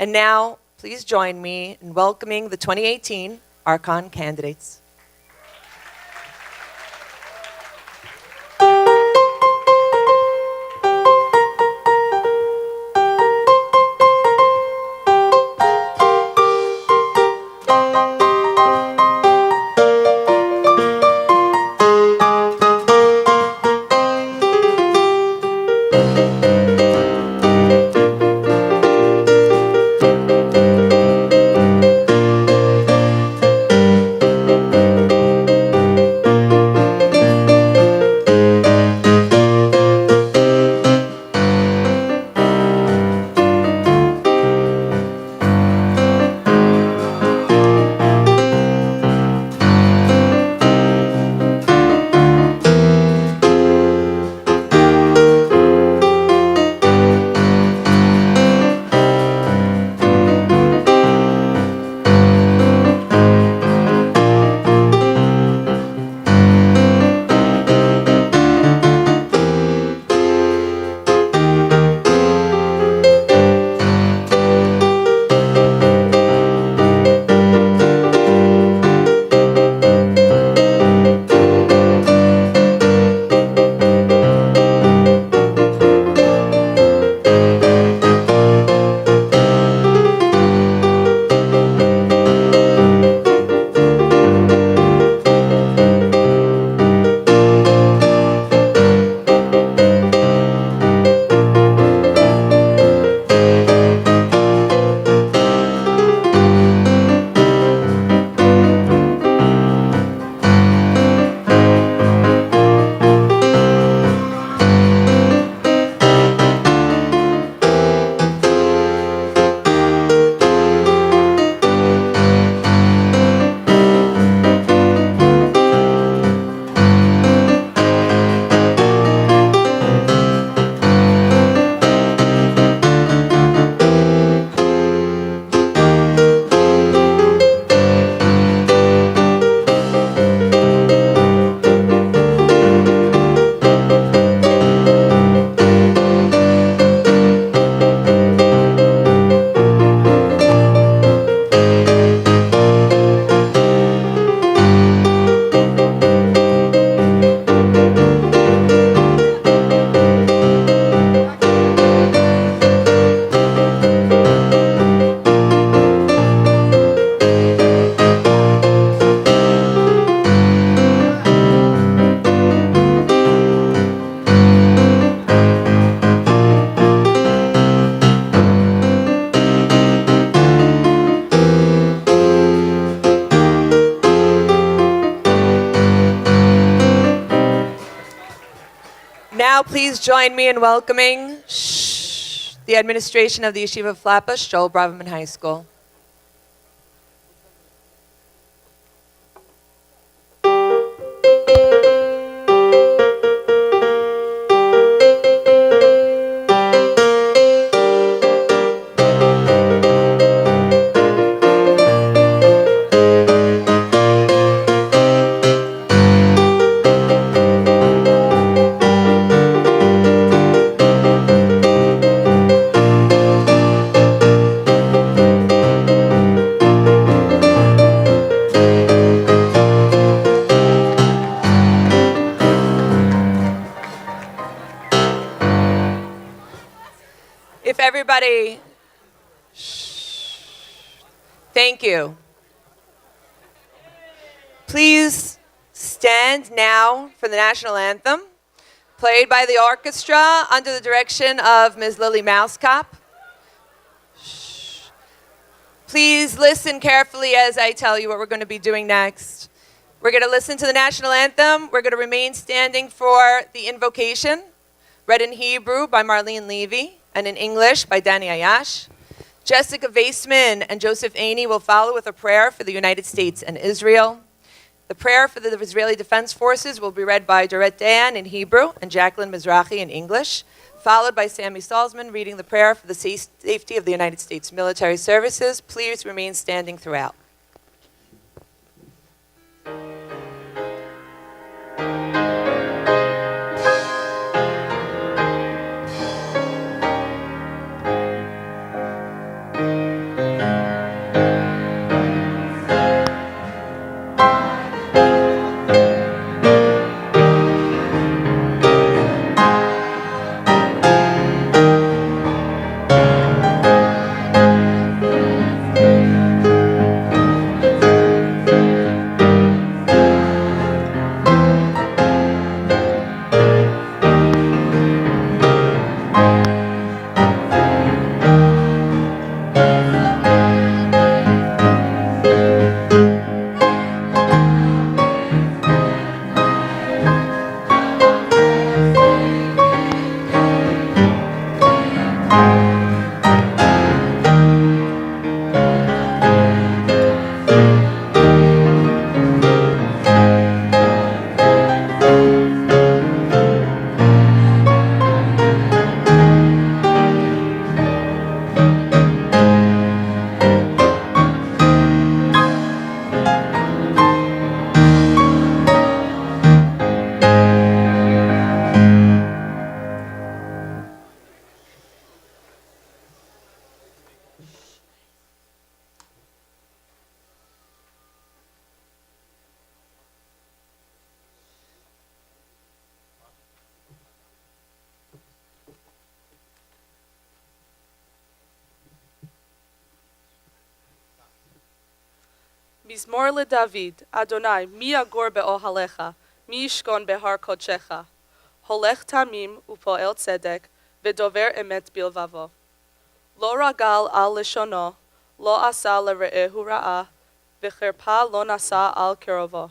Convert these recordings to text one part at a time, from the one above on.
And now, please join me in welcoming the 2018 Archon candidates. Now, please join me in welcoming the administration of the Yeshiva of Flatbush, Joel Braverman High School. If everybody, thank you. Please stand now for the national anthem, played by the orchestra under the direction of Ms. Lily Mousekop. Please listen carefully as I tell you what we're going to be doing next. We're going to listen to the national anthem. We're going to remain standing for the invocation, read in Hebrew by Marlene Levy and in English by Danny Ayash. Jessica Vaisman and Joseph Aney will follow with a prayer for the United States and Israel. The prayer for the Israeli Defense Forces will be read by Doret Dayan in Hebrew and Jacqueline Mizrahi in English, followed by Sammy Salzman reading the prayer for the safety of the United States military services. Please remain standing throughout. מזמור לדוד, אדוני, מי יגור באוהליך? מי ישכון בהר קודשך? הולך תמים ופועל צדק, ודובר אמת בלבבו. לא רגל על לשונו, לא עשה לרעהו רעה, וחרפה לא נשא על קרובו.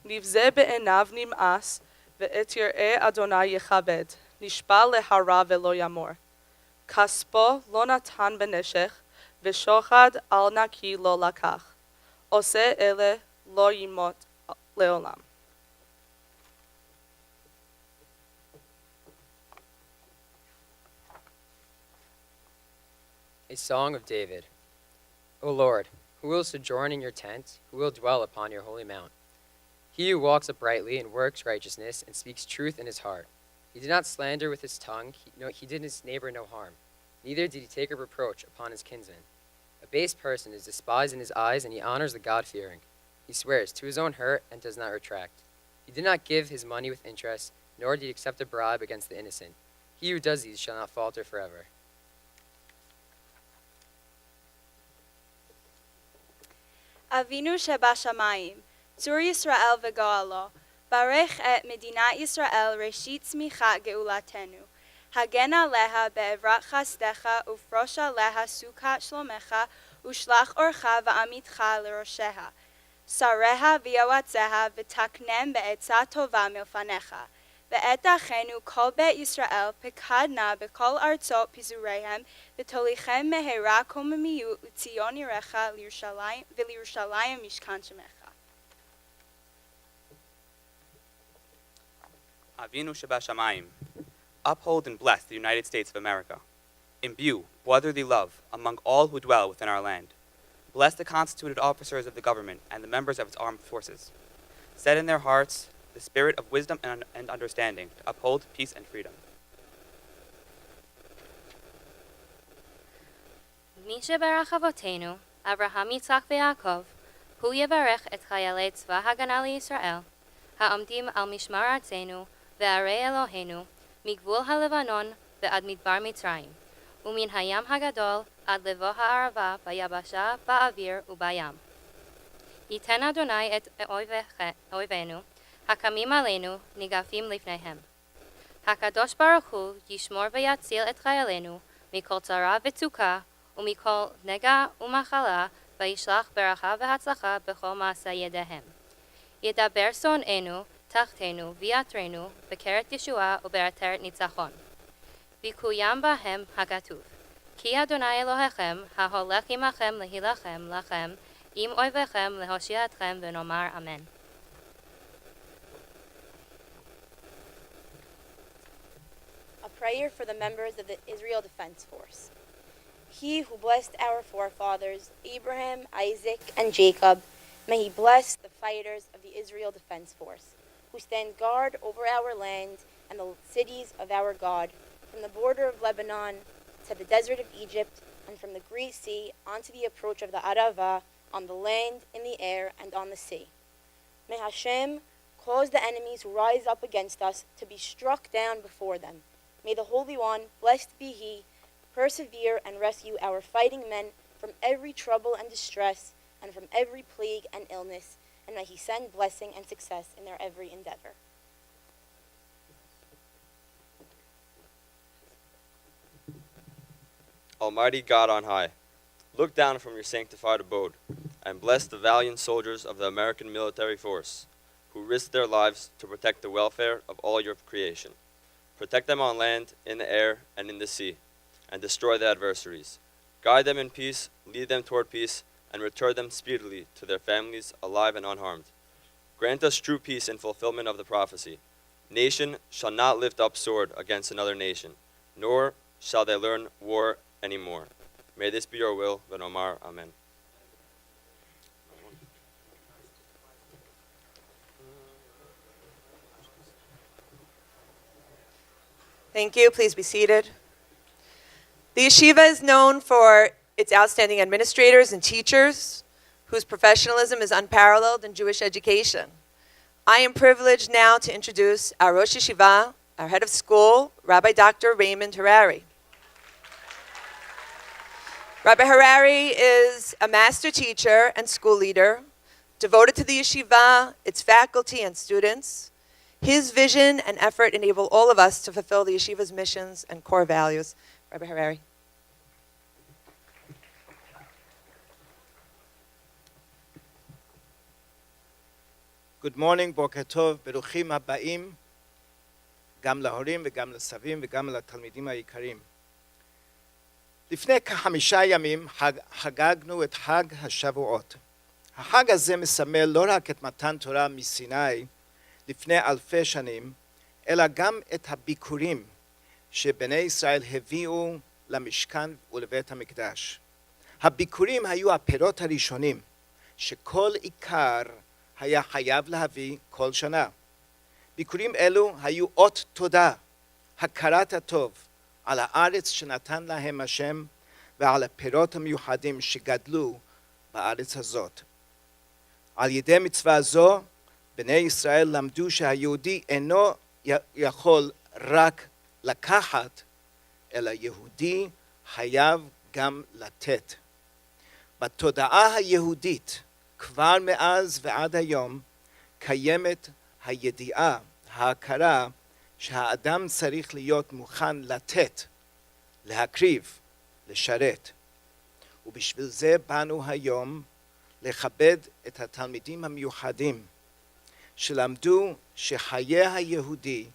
נבזה בעיניו נמאס, ואת יראי אדוני יכבד, נשבע להרע ולא ימור. כספו לא נתן בנשך, ושוחד על נקי לא לקח. עושה אלה לא ימות לעולם. A Song of David. O Lord, who will sojourn in your tent, who will dwell upon your holy mount? He who walks uprightly and works righteousness and speaks truth in his heart. He did not slander with his tongue, he did his neighbor no harm. Neither did he take a reproach upon his kinsman. A base person is despised in his eyes, and he honors the God-fearing. He swears to his own hurt and does not retract. He did not give his money with interest, nor did he accept a bribe against the innocent. He who does these shall not falter forever. Avinu Shebashamayim, Tzur Yisrael v'goalo, Barech et Medinat Yisrael reshit tzmichat geulatenu. Hagen aleha be'evrat chasdecha ufrosh aleha sukat shlomecha ushlach orcha va'amitcha l'rosheha. Sareha v'yawatzeha v'taknem be'etzah tova milfanecha. Ve'et achenu kol bet Yisrael pekadna b'kol artzot pizurehem v'tolichem mehera komamiyu u'tzion yirecha v'lirushalayim mishkan shemecha. Avinu Shebashamayim, uphold and bless the United States of America. Imbue brotherly love among all who dwell within our land. Bless the constituted officers of the government and the members of its armed forces. Set in their hearts the spirit of wisdom and understanding to uphold peace and freedom. מי שברח אבותינו, אברהם, יצחק ויעקב, הוא יברך את חיילי צבא הגנה לישראל, העומדים על משמר ארצנו וערי אלוהינו, מגבול הלבנון ועד מדבר מצרים, ומן הים הגדול עד לבוא הערבה ביבשה, באוויר ובים. ייתן אדוני את אויבינו, הקמים עלינו, ניגפים לפניהם. הקדוש ברוך הוא ישמור ויציל את חיילינו מכל צרה וצוקה ומכל נגע ומחלה, וישלח ברכה והצלחה בכל מעשה ידיהם. ידבר שונאינו תחתינו ויעטרנו בקרת ישועה ובעטרת ניצחון. ויקוים בהם הכתוב, כי אדוני אלוהיכם ההולך עמכם להילחם לכם, עם אויביכם להושיע אתכם, ונאמר אמן. A prayer for the members of the Israel Defense Force. He who blessed our forefathers, Abraham, Isaac, and Jacob, may he bless the fighters of the Israel Defense Force, who stand guard over our land and the cities of our God, from the border of Lebanon to the desert of Egypt, and from the Great Sea onto the approach of the Arava, on the land, in the air, and on the sea. May Hashem cause the enemies who rise up against us to be struck down before them. May the Holy One, blessed be He, persevere and rescue our fighting men from every trouble and distress, and from every plague and illness, and may He send blessing and success in their every endeavor. Almighty God on high, look down from your sanctified abode, and bless the valiant soldiers of the American military force, who risk their lives to protect the welfare of all your creation. Protect them on land, in the air, and in the sea, and destroy the adversaries. Guide them in peace, lead them toward peace, and return them speedily to their families alive and unharmed. Grant us true peace in fulfillment of the prophecy. Nation shall not lift up sword against another nation, nor shall they learn war anymore. May this be your will, V'nomar Amen. Thank you. Please be seated. The yeshiva is known for its outstanding administrators and teachers, whose professionalism is unparalleled in Jewish education. I am privileged now to introduce our Rosh Yeshiva, our head of school, Rabbi Dr. Raymond Harari. Rabbi Harari is a master teacher and school leader, devoted to the yeshiva, its faculty and students. His vision and effort enable all of us to fulfill the yeshiva's missions and core values. Rabbi Harari. Good morning, בוקר טוב, ברוכים הבאים, גם להורים וגם לסבים וגם לתלמידים היקרים. לפני כ5 ימים חגגנו את חג השבועות. החג הזה מסמל לא רק את מתן תורה מסיני לפני אלפי שנים, אלא גם את הביקורים שבני ישראל הביאו למשכן ולבית המקדש. הביקורים היו הפירות הראשונים שכל עיקר היה חייב להביא כל שנה. ביקורים אלו היו אות תודה, הכרת הטוב על הארץ שנתן להם השם ועל הפירות המיוחדים שגדלו בארץ הזאת. על ידי מצווה זו, בני ישראל למדו שהיהודי אינו יכול רק לקחת, אלא יהודי חייב גם לתת. בתודעה היהודית, כבר מאז ועד היום, קיימת הידיעה, ההכרה, שהאדם צריך להיות מוכן לתת, להקריב, לשרת. ובשביל זה באנו היום לכבד את התלמידים המיוחדים, שלמדו שחיי היהודי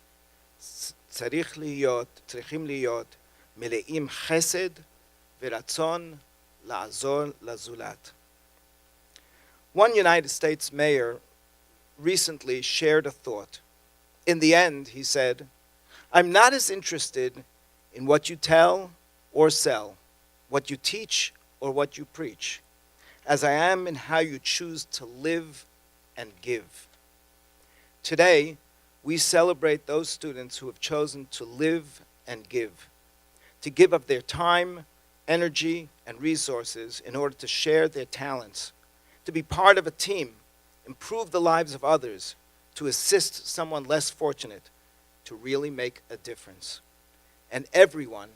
צריכים להיות מלאים חסד ורצון לעזור לזולת. One United States mayor recently shared a thought. In the end, he said, "I'm not as interested in what you tell or sell, what you teach or what you preach, as I am in how you choose to live and give." Today, we celebrate those students who have chosen to live and to give of their time, energy, and resources in order to share their talents, to be part of a team, improve the lives of others, to assist someone less fortunate, to really make a difference. And everyone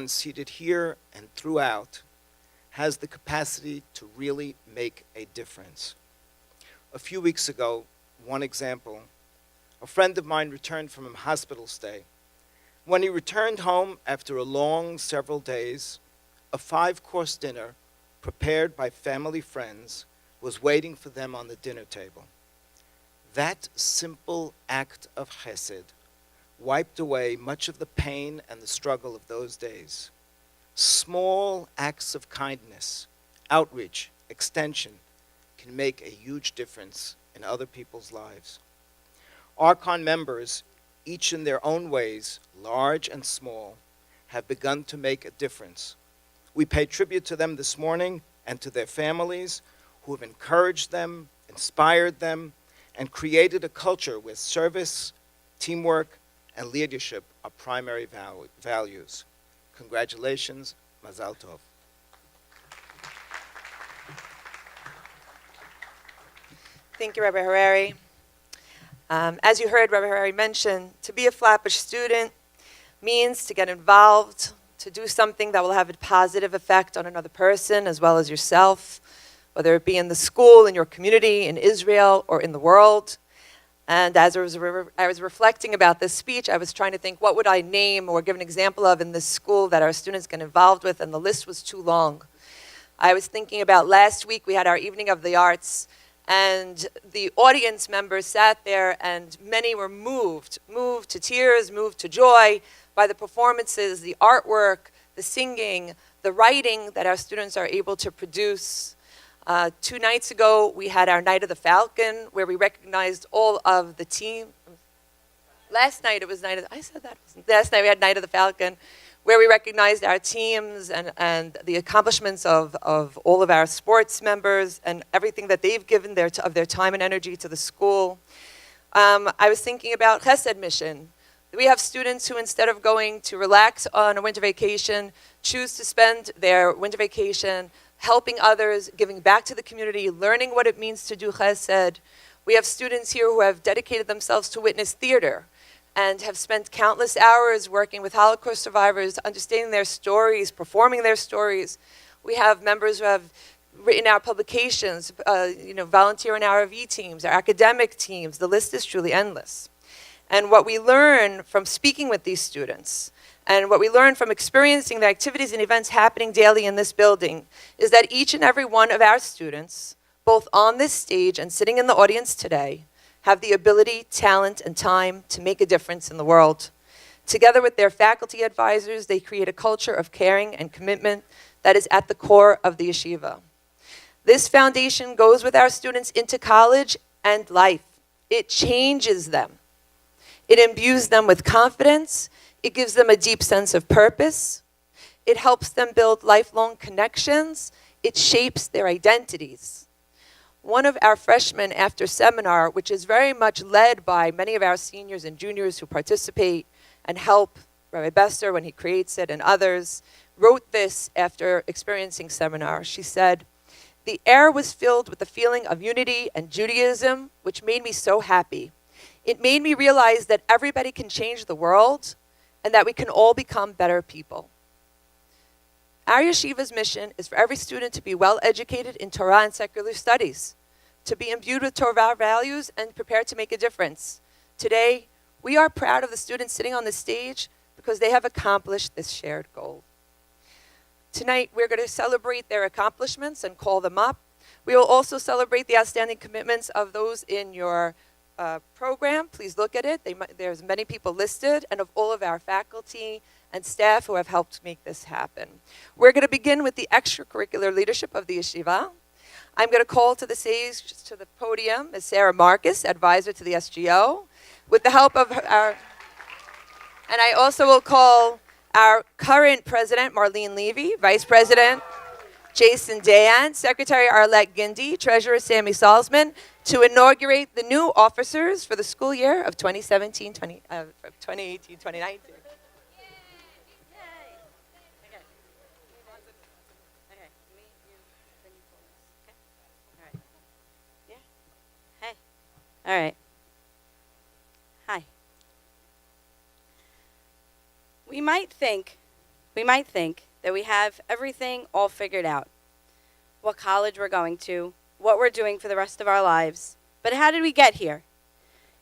seated here and throughout has the capacity to really make a difference. A few weeks ago, one example, a friend of mine returned from a hospital stay. When he returned home after a long several days, a 5-course dinner prepared by family friends was waiting for them on the dinner table. That simple act of chesed wiped away much of the pain and the struggle of those days. Small acts of kindness, outreach, extension can make a huge difference in other people's lives. Archon members, each in their own ways, large and small, have begun to make a difference. We pay tribute to them this morning and to their families who have encouraged them, inspired them, and created a culture where service, teamwork, and leadership are primary values. Congratulations, Mazal Tov. Thank you, Rabbi Harari. As you heard Rabbi Harari mention, to be a Flatbush student means to get involved, to do something that will have a positive effect on another person as well as yourself, whether it be in the school, in your community, in Israel, or in the world. And as I was reflecting about this speech, I was trying to think, what would I name or give an example of in this school that our students get involved with, and the list was too long. I was thinking about last week, we had our Evening of the Arts, and the audience members sat there, and many were moved to tears, moved to joy by the performances, the artwork, the singing, the writing that our students are able to produce. 2 nights ago, we had our Night of the Falcon, where we recognized all of the team. Last night we had Night of the Falcon, where we recognized our teams and the accomplishments of all of our sports members and everything that they've given of their time and energy to the school. I was thinking about Chesed Mission. We have students who, instead of going to relax on a winter vacation, choose to spend their winter vacation helping others, giving back to the community, learning what it means to do chesed. We have students here who have dedicated themselves to witness theater, and have spent countless hours working with Holocaust survivors, understanding their stories, performing their stories. We have members who have written our publications, volunteer in our RV teams, our academic teams. The list is truly endless. And what we learn from speaking with these students, and what we learn from experiencing the activities and events happening daily in this building, is that each and every one of our students, both on this stage and sitting in the audience today, have the ability, talent, and time to make a difference in the world. Together with their faculty advisors, they create a culture of caring and commitment that is at the core of the yeshiva. This foundation goes with our students into college and life. It changes them. It imbues them with confidence. It gives them a deep sense of purpose. It helps them build lifelong connections. It shapes their identities. One of our freshmen after seminar, which is very much led by many of our seniors and juniors who participate and help Rabbi Bester when he creates it and others, wrote this after experiencing seminar. She said, "The air was filled with the feeling of unity and Judaism, which made me so happy. It made me realize that everybody can change the world and that we can all become better people." Our yeshiva's mission is for every student to be well educated in Torah and secular studies, to be imbued with Torah values and prepared to make a difference. Today, we are proud of the students sitting on the stage because they have accomplished this shared goal. Tonight, we're going to celebrate their accomplishments and call them up. We will also celebrate the outstanding commitments of those in your program. Please look at it. There's many people listed, and of all of our faculty and staff who have helped make this happen. We're going to begin with the extracurricular leadership of the yeshiva. I'm going to call to the stage, to the podium, Ms. Sarah Marcus, advisor to the SGO, with the help of and I also will call our current president, Marlene Levy, vice president, Jason Dayan, secretary Arlette Gindi, treasurer Sammy Salzman, to inaugurate the new officers for the school year of 2018-2019. All right. Hi. We might think that we have everything all figured out. What college we're going to, what we're doing for the rest of our lives. But how did we get here?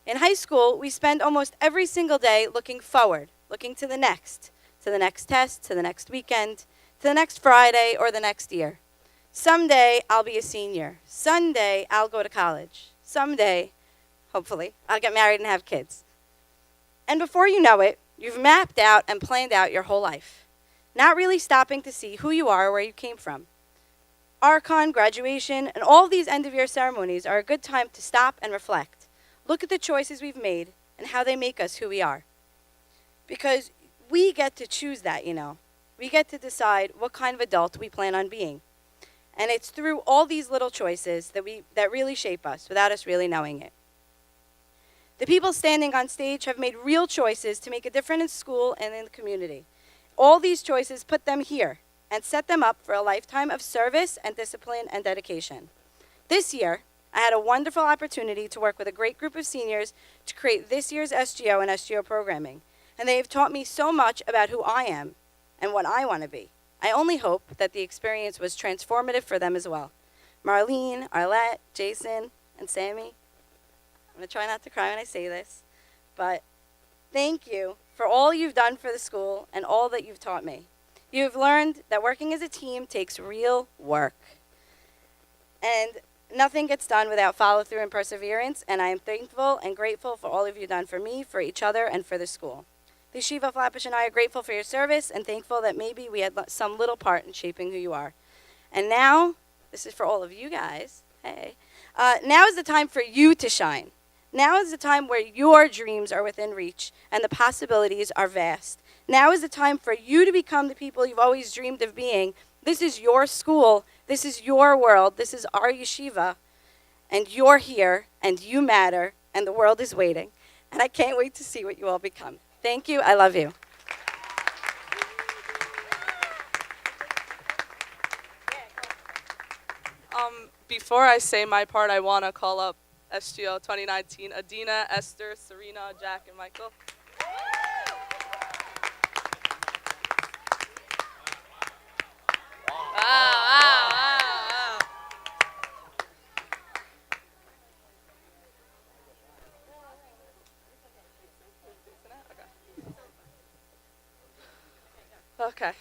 In high school, we spend almost every single day looking forward, looking to the next test, to the next weekend, to the next Friday or the next year. Someday I'll be a senior. Someday I'll go to college. Someday, hopefully, I'll get married and have kids. And before you know it, you've mapped out and planned out your whole life, not really stopping to see who you are or where you came from. Archon, graduation, and all these end-of-year ceremonies are a good time to stop and reflect. Look at the choices we've made and how they make us who we are. Because we get to choose that, you know. We get to decide what kind of adult we plan on being. And it's through all these little choices that really shape us without us really knowing it. The people standing on stage have made real choices to make a difference in school and in the community. All these choices put them here and set them up for a lifetime of service and discipline and dedication. This year, I had a wonderful opportunity to work with a great group of seniors to create this year's SGO and SGO programming. And they have taught me so much about who I am and what I want to be. I only hope that the experience was transformative for them as well. Marlene, Arlette, Jason, and Sammy, I'm going to try not to cry when I say this, but thank you for all you've done for the school and all that you've taught me. You have learned that working as a team takes real work. And nothing gets done without follow-through and perseverance, and I am thankful and grateful for all of you done for me, for each other, and for the school. The Yeshiva of Flatbush and I are grateful for your service and thankful that maybe we had some little part in shaping who you are. And now, this is for all of you guys, hey, now is the time for you to shine. Now is the time where your dreams are within reach and the possibilities are vast. Now is the time for you to become the people you've always dreamed of being. This is your school. This is your world. This is our yeshiva. And you're here, and you matter, and the world is waiting. And I can't wait to see what you all become. Thank you. I love you. Before I say my part, I want to call up SGO 2019, Adina, Esther, Serena, Jack, and Michael. Okay.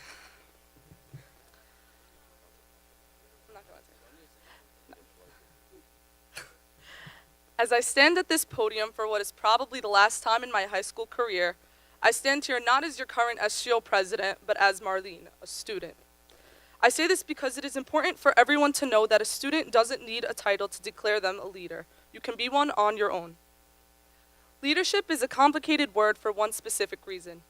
I'm not going to. As I stand at this podium for what is probably the last time in my high school career, I stand here not as your current SGO president, but as Marlene, a student. I say this because it is important for everyone to know that a student doesn't need a title to declare them a leader. You can be one on your own. Leadership is a complicated word for one specific reason.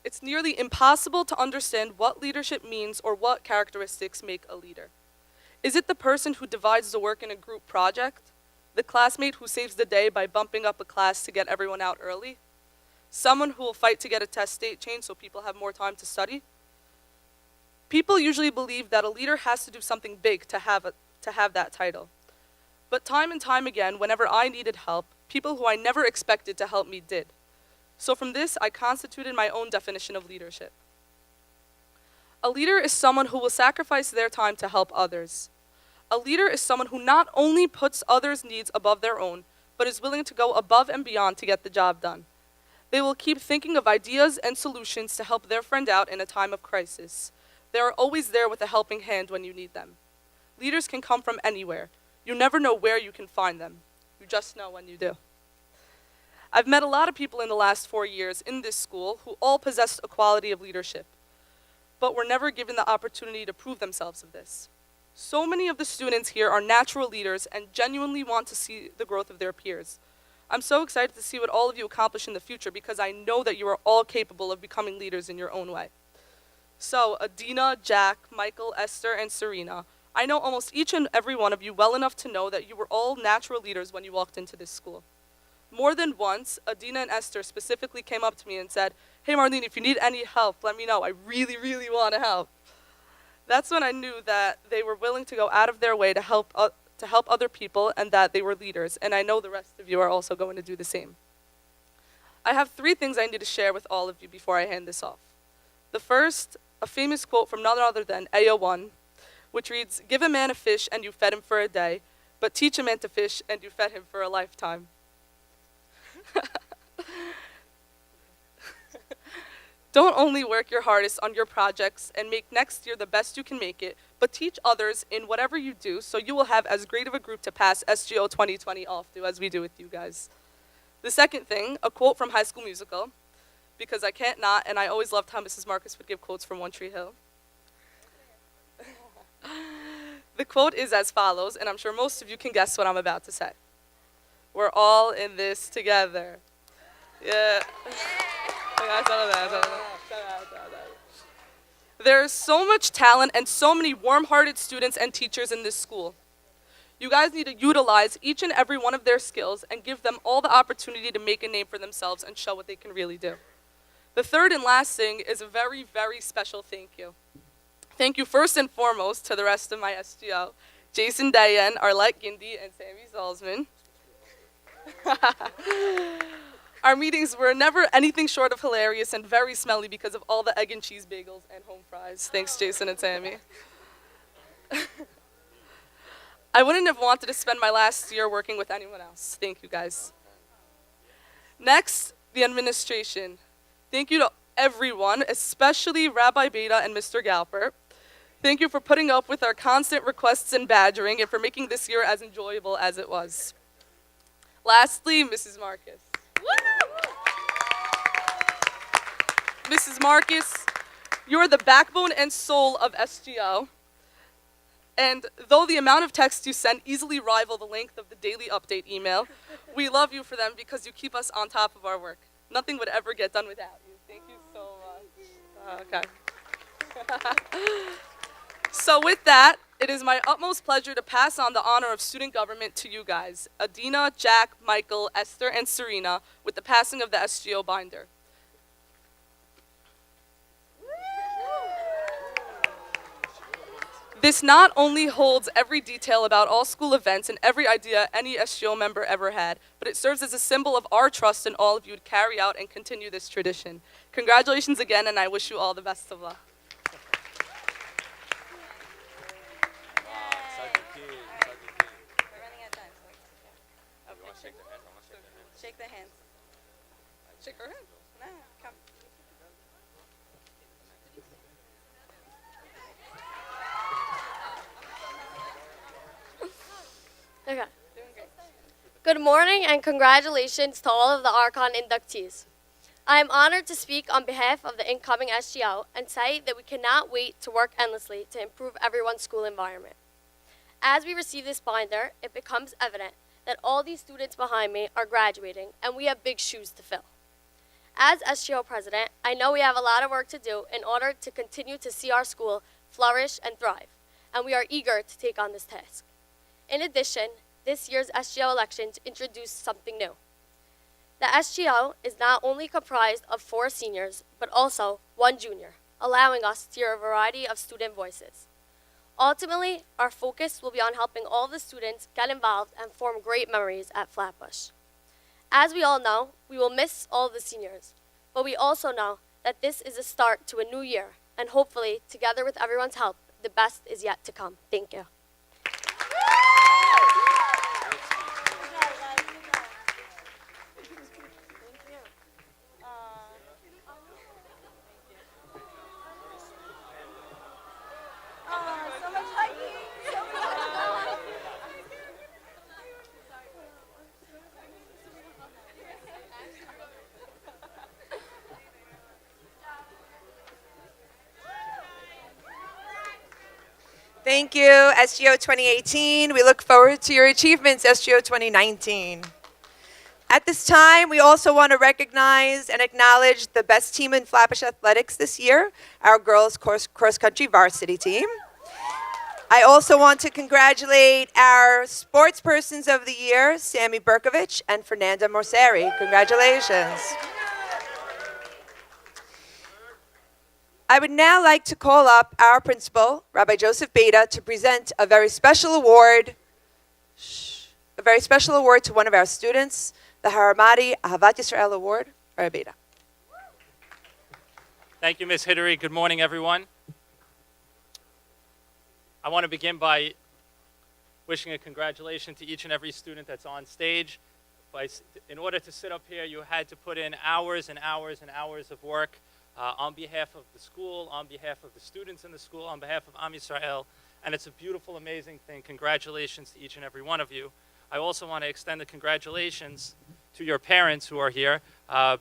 It's nearly impossible to understand what leadership means or what characteristics make a leader. Is it the person who divides the work in a group project? The classmate who saves the day by bumping up a class to get everyone out early? Someone who will fight to get a test date changed so people have more time to study? People usually believe that a leader has to do something big to have that title. But time and time again, whenever I needed help, people who I never expected to help me did. So from this, I constituted my own definition of leadership. A leader is someone who will sacrifice their time to help others. A leader is someone who not only puts others' needs above their own, but is willing to go above and beyond to get the job done. They will keep thinking of ideas and solutions to help their friend out in a time of crisis. They are always there with a helping hand when you need them. Leaders can come from anywhere. You never know where you can find them. You just know when you do. I've met a lot of people in the last 4 years in this school who all possessed a quality of leadership, but were never given the opportunity to prove themselves of this. So many of the students here are natural leaders and genuinely want to see the growth of their peers. I'm so excited to see what all of you accomplish in the future because I know that you are all capable of becoming leaders in your own way. So, Adina, Jack, Michael, Esther, and Serena, I know almost each and every one of you well enough to know that you were all natural leaders when you walked into this school. More than once, Adina and Esther specifically came up to me and said, "Hey Marlene, if you need any help, let me know. I really, really want to help." That's when I knew that they were willing to go out of their way to help other people and that they were leaders, and I know the rest of you are also going to do the same. I have 3 things I need to share with all of you before I hand this off. The first, a famous quote from none other than AO1, which reads, "Give a man a fish and you fed him for a day, but teach a man to fish and you fed him for a lifetime." Don't only work your hardest on your projects and make next year the best you can make it, but teach others in whatever you do so you will have as great of a group to pass SGO 2020 off to as we do with you guys. The second thing, a quote from High School Musical, because I can't not, and I always loved how Mrs. Marcus would give quotes from One Tree Hill. The quote is as follows, and I'm sure most of you can guess what I'm about to say. We're all in this together. Yeah. There is so much talent and so many warm-hearted students and teachers in this school. You guys need to utilize each and every one of their skills and give them all the opportunity to make a name for themselves and show what they can really do. The third and last thing is a very, very special thank you. Thank you first and foremost to the rest of my SGO, Jason Dayan, Arlette Gindi, and Sammy Zalzman. Our meetings were never anything short of hilarious and very smelly because of all the egg and cheese bagels and home fries. Thanks, Jason and Sammy. I wouldn't have wanted to spend my last year working with anyone else. Thank you, guys. Next, the administration. Thank you to everyone, especially Rabbi Beta and Mr. Galper. Thank you for putting up with our constant requests and badgering and for making this year as enjoyable as it was. Lastly, Mrs. Marcus. Mrs. Marcus, you're the backbone and soul of SGO. And though the amount of texts you send easily rival the length of the daily update email, we love you for them because you keep us on top of our work. Nothing would ever get done without you. Thank you so much. Okay. So with that, it is my utmost pleasure to pass on the honor of student government to you guys, Adina, Jack, Michael, Esther, and Serena, with the passing of the SGO binder. This not only holds every detail about all school events and every idea any SGO member ever had, but it serves as a symbol of our trust in all of you to carry out and continue this tradition. Congratulations again, and I wish you all the best of luck. Shake the hands. Shake her hand. No, come. Okay. Good morning and congratulations to all of the Archon inductees. I am honored to speak on behalf of the incoming SGO and say that we cannot wait to work endlessly to improve everyone's school environment. As we receive this binder, it becomes evident that all these students behind me are graduating and we have big shoes to fill. As SGO president, I know we have a lot of work to do in order to continue to see our school flourish and thrive, and we are eager to take on this task. In addition, this year's SGO elections introduced something new. The SGO is not only comprised of 4 seniors, but also 1 junior, allowing us to hear a variety of student voices. Ultimately, our focus will be on helping all the students get involved and form great memories at Flatbush. As we all know, we will miss all the seniors, but we also know that this is a start to a new year, and hopefully, together with everyone's help, the best is yet to come. Thank you. Thank you, SGO 2018. We look forward to your achievements, SGO 2019. At this time, we also want to recognize and acknowledge the best team in Flatbush athletics this year, our girls cross-country varsity team. I also want to congratulate our sportspersons of the year, Sammy Berkovich and Fernanda Morseri. Congratulations. I would now like to call up our principal, Rabbi Joseph Beda, to present a very special award to one of our students, the Haramati Ahavat Yisrael Award. Rabbi Beda. Thank you, Ms. Hidary. Good morning, everyone. I want to begin by wishing a congratulations to each and every student that's on stage. In order to sit up here, you had to put in hours and hours and hours of work on behalf of the school, on behalf of the students in the school, on behalf of Am Yisrael, and it's a beautiful, amazing thing. Congratulations to each and every one of you. I also want to extend the congratulations to your parents who are here,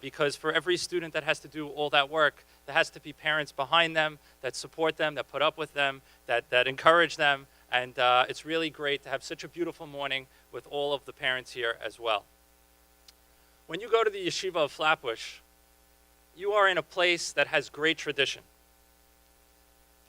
because for every student that has to do all that work, there has to be parents behind them that support them, that put up with them, that encourage them, and it's really great to have such a beautiful morning with all of the parents here as well. When you go to the Yeshiva of Flatbush, you are in a place that has great tradition.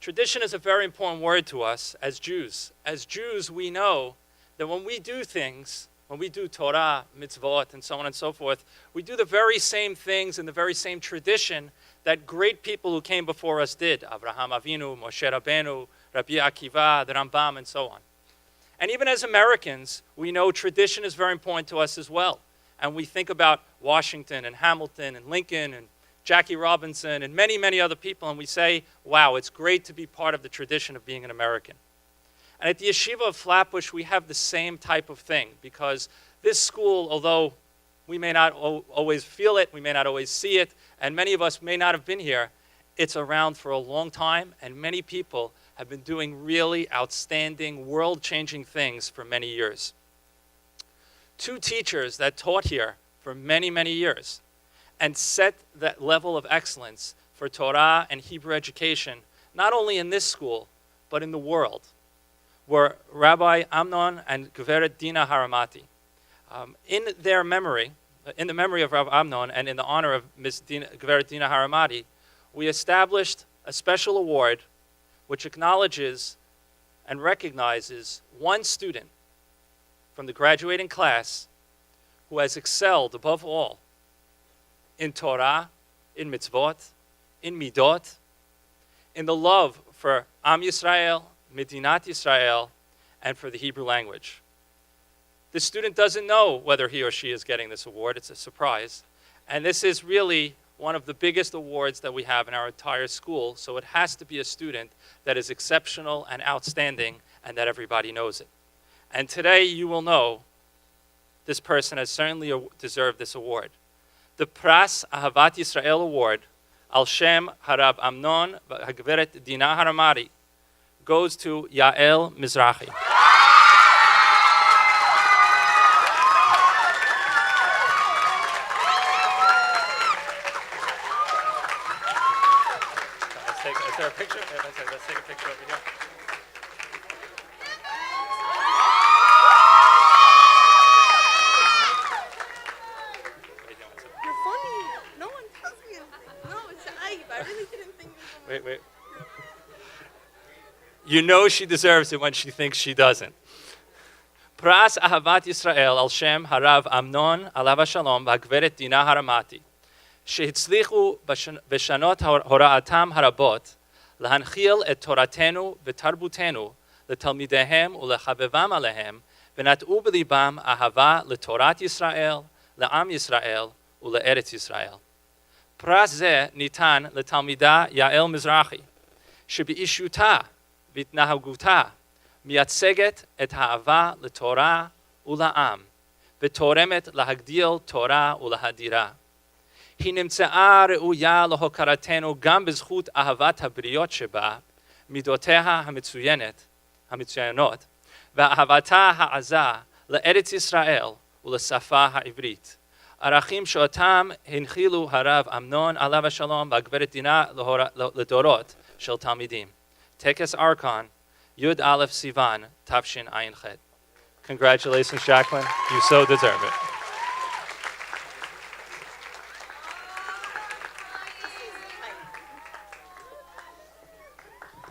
Tradition is a very important word to us as Jews. As Jews, we know that when we do things, when we do Torah, mitzvot, and so on and so forth, we do the very same things in the very same tradition that great people who came before us did. Abraham Avinu, Moshe Rabbeinu, Rabbi Akiva, the Rambam, and so on. And even as Americans, we know tradition is very important to us as well. And we think about Washington and Hamilton and Lincoln and Jackie Robinson and many, many other people, and we say, wow, it's great to be part of the tradition of being an American. And at the Yeshiva of Flatbush, we have the same type of thing, because this school, although we may not always feel it, we may not always see it, and many of us may not have been here, it's around for a long time, and many people have been doing really outstanding, world-changing things for many years. 2 teachers that taught here for many, many years and set that level of excellence for Torah and Hebrew education, not only in this school, but in the world, were Rabbi Amnon and Geveret Dina Haramati. In their memory, in the memory of Rabbi Amnon and in the honor of Ms. Geveret Dina Haramati, we established a special award which acknowledges and recognizes one student from the graduating class who has excelled above all in Torah, in mitzvot, in midot, in the love for Am Yisrael, Medinat Yisrael, and for the Hebrew language. The student doesn't know whether he or she is getting this award. It's a surprise. And this is really one of the biggest awards that we have in our entire school, so it has to be a student that is exceptional and outstanding and that everybody knows it. And today you will know this person has certainly deserved this award. The Pras Ahavat Yisrael Award, Al Shem Harab Amnon Hagveret Dina Haramari, goes to Yael Mizrahi. Is there a picture? Let's take a picture over here. You're funny. No one tells me anything. No, it's Aib. I really didn't think it was Wait. You know she deserves it when she thinks she doesn't. Pras Ahavat Yisrael al Shem Harav Amnon Alav Shalom V'Hagveret Dina Haramati שהצליחו בשנות הוראתם הרבות להנחיל את תורתנו ותרבותנו לתלמידיהם ולחבבם עליהם ונטעו בליבם אהבה לתורת ישראל, לעם ישראל ולארץ ישראל. פרס זה ניתן לתלמידה יעל מזרחי, שבאישותה והתנהגותה מייצגת את האהבה לתורה ולעם, ותורמת להגדיל תורה ולהדירה. היא נמצאה ראויה להוקרתנו גם בזכות אהבת הבריות שבה, מידותיה המצוינות, ואהבתה העזה לארץ ישראל ולשפה העברית. ערכים שאותם הנחילו הרב אמנון עליו השלום והגברת דינה לדורות של תלמידים. טקס ארכון, י"א סיוון, תשע"ח. Congratulations, Jacqueline. You so deserve it.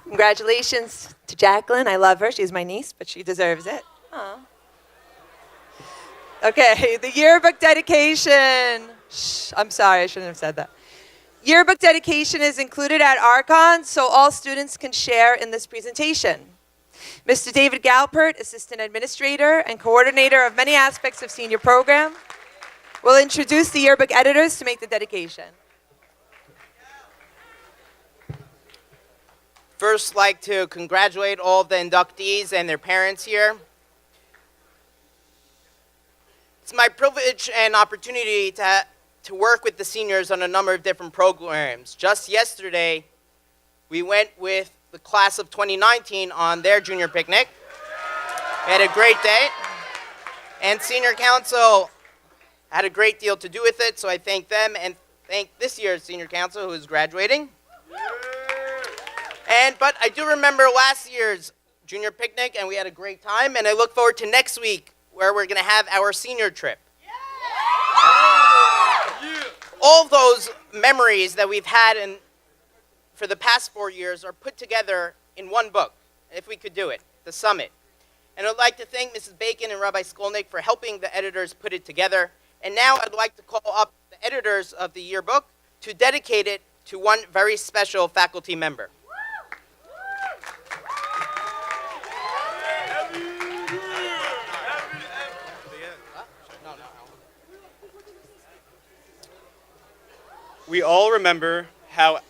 Congratulations to Jacqueline. I love her. She's my niece, but she deserves it. Aw. Okay, the yearbook dedication. Shh, I'm sorry, I shouldn't have said that. Yearbook dedication is included at Archon, so all students can share in this presentation. Mr. David Galpert, Assistant Administrator and Coordinator of many aspects of senior program, will introduce the yearbook editors to make the dedication. First, like to congratulate all of the inductees and their parents here. It's my privilege and opportunity to work with the seniors on a number of different programs. Just yesterday, we went with the class of 2019 on their junior picnic. We had a great day. And Senior Council had a great deal to do with it, so I thank them and thank this year's Senior Council who is graduating. But I do remember last year's junior picnic, and we had a great time, and I look forward to next week, where we're going to have our senior trip. All those memories that we've had for the past 4 years are put together in one book, if we could do it, The Summit. And I'd like to thank Mrs. Bacon and Rabbi Skolnick for helping the editors put it together. And now I'd like to call up the editors of the yearbook to dedicate it to one very special faculty member. We all remember how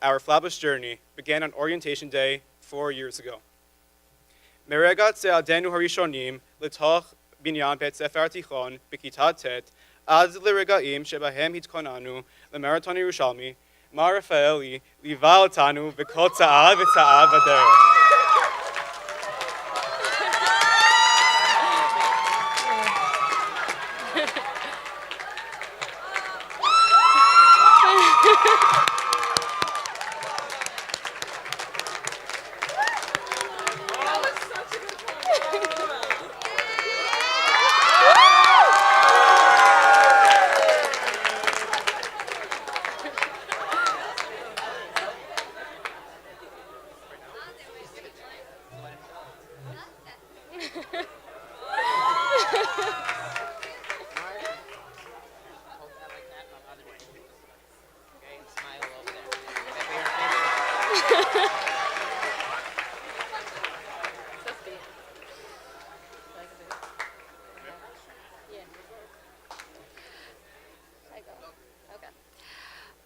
our Flabish journey began on Orientation Day 4 years ago. מרגע צעדינו הראשונים לתוך בניין בית ספר תיכון בכיתה ט' עד לרגעים שבהם התכוננו למרתון ירושלמי, מר רפאלי ליווה אותנו בכל צעד וצעד בדרך.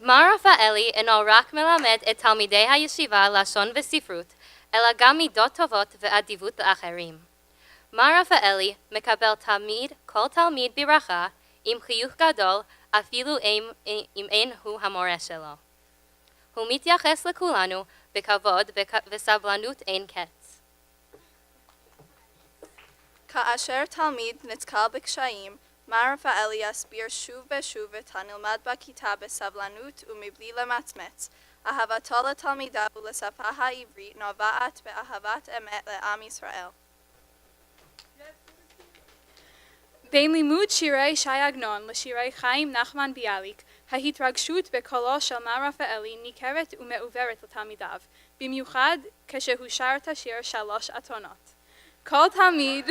מר רפאלי אינו רק מלמד את תלמידי הישיבה לשון וספרות, אלא גם מידות טובות ואדיבות לאחרים. מר רפאלי מקבל תמיד כל תלמיד ברכה עם חיוך גדול, אפילו אם אין הוא המורה שלו. הוא מתייחס לכולנו בכבוד וסבלנות אין קץ. כאשר תלמיד נתקל בקשיים, מר רפאלי יסביר שוב ושוב את הנלמד בכיתה בסבלנות ומבלי למצמץ. אהבתו לתלמידיו ולשפה העברית נובעת באהבת אמת לעם ישראל. בין לימוד שירי ש"י עגנון לשירי חיים נחמן ביאליק, ההתרגשות בקולו של מר רפאלי ניכרת ומעוברת לתלמידיו, במיוחד כשהוא שר את השיר 3 אתונות. כל תלמיד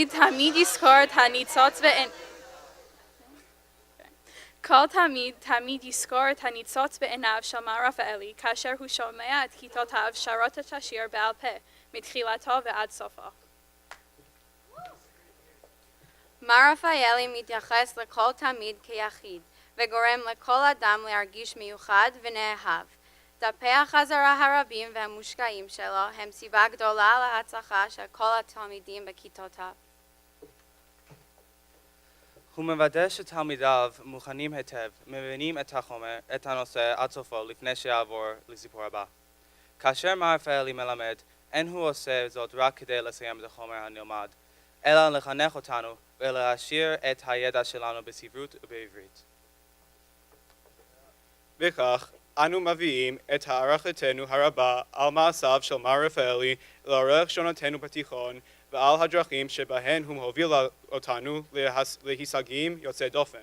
תמיד יזכור את הניצוץ תמיד יזכור את הניצוץ בעיניו של מר רפאלי כאשר הוא שומע את כיתותיו שרות את השיר בעל פה, מתחילתו ועד סופו. מר רפאלי מתייחס לכל תלמיד כיחיד, וגורם לכל אדם להרגיש מיוחד ונאהב. דפי החזרה הרבים והמושקעים שלו הם סיבה גדולה להצלחה של כל התלמידים בכיתותיו. הוא מוודא שתלמידיו מוכנים היטב, מבינים את החומר, את הנושא עד סופו לפני שיעבור לסיפור הבא. כאשר מר רפאלי מלמד, אין הוא עושה זאת רק כדי לסיים את החומר הנלמד, אלא לחנך אותנו ולהעשיר את הידע שלנו בספרות ובעברית. בכך, אנו מביאים את הערכתנו הרבה על מעשיו של מר רפאלי לאורך שונותינו בתיכון ועל הדרכים שבהן הוא הוביל אותנו להישגים יוצאי דופן.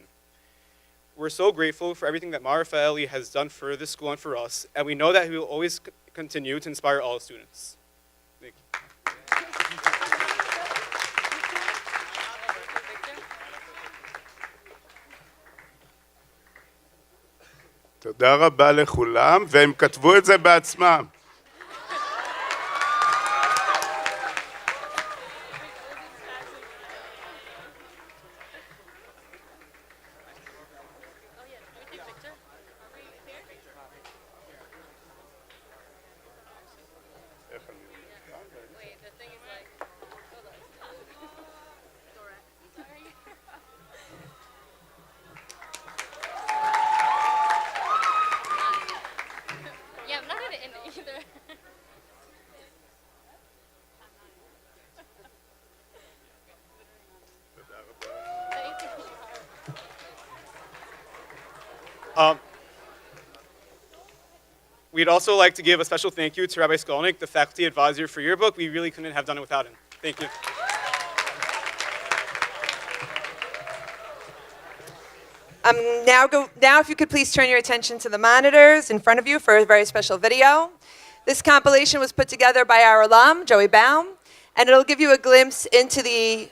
We're so grateful for everything that Mar Rafaeli has done for this school and for us, and we know that he will always continue to inspire all students. Thank you. תודה רבה לכולם, והם כתבו את זה בעצמם. We'd also like to give a special thank you to Rabbi Skolnick, the faculty advisor for your book. We really couldn't have done it without him. Thank you. Now if you could please turn your attention to the monitors in front of you for a very special video. This compilation was put together by our alum, Joey Baum, and it'll give you a glimpse into the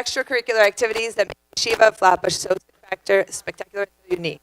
extracurricular activities that make Yeshiva Flatbush so spectacular and unique.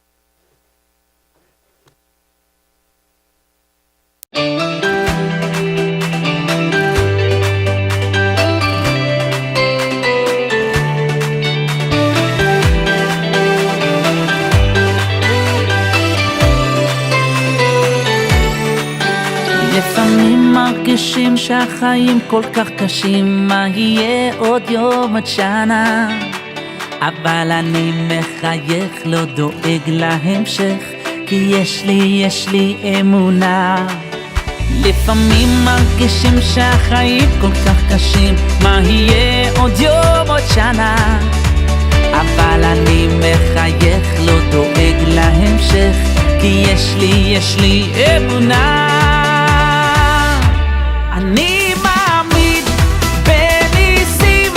לפעמים מרגישים שהחיים כל כך קשים, מה יהיה עוד יום עד שנה? אבל אני מחייך, לא דואג להמשך, כי יש לי אמונה. לפעמים מרגישים שהחיים כל כך קשים, מה יהיה עוד יום עוד שנה? אבל אני מחייך, לא דואג להמשך, כי יש לי אמונה. אני מאמין בניסים,